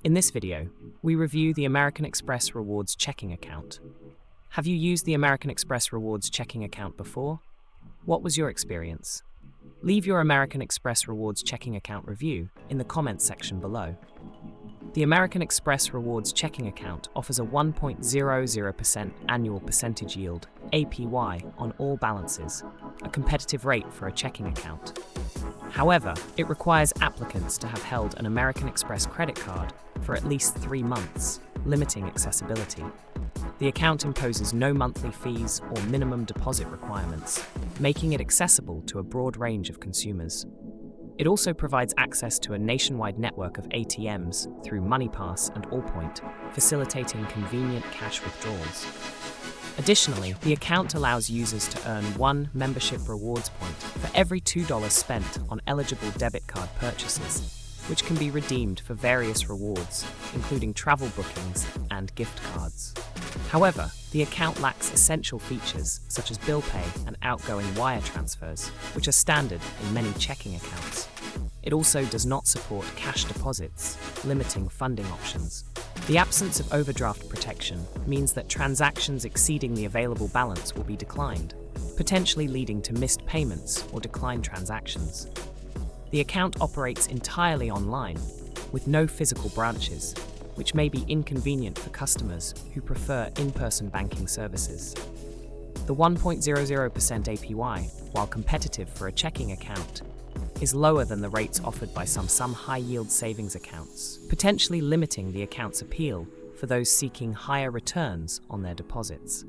In this video, we review the American Express Rewards checking account. Have you used the American Express Rewards checking account before? What was your experience? Leave your American Express Rewards checking account review in the comments section below. The American Express Rewards checking account offers a 1.00% annual percentage yield, APY, on all balances, a competitive rate for a checking account. However, it requires applicants to have held an American Express credit card for at least 3 months, limiting accessibility. The account imposes no monthly fees or minimum deposit requirements, making it accessible to a broad range of consumers. It also provides access to a nationwide network of ATMs through MoneyPass and Allpoint, facilitating convenient cash withdrawals. Additionally, the account allows users to earn 1 membership rewards point for every $2 spent on eligible debit card purchases, which can be redeemed for various rewards, including travel bookings and gift cards. However, the account lacks essential features such as bill pay and outgoing wire transfers, which are standard in many checking accounts. It also does not support cash deposits, limiting funding options. The absence of overdraft protection means that transactions exceeding the available balance will be declined, potentially leading to missed payments or declined transactions. The account operates entirely online, with no physical branches, which may be inconvenient for customers who prefer in-person banking services. The 1.00% APY, while competitive for a checking account, is lower than the rates offered by some high-yield savings accounts, potentially limiting the account's appeal for those seeking higher returns on their deposits.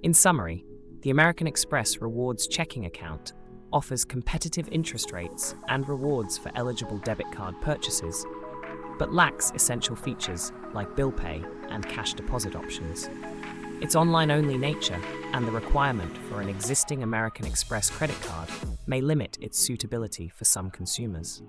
In summary, the American Express Rewards checking account offers competitive interest rates and rewards for eligible debit card purchases, but lacks essential features like bill pay and cash deposit options. Its online-only nature and the requirement for an existing American Express credit card may limit its suitability for some consumers.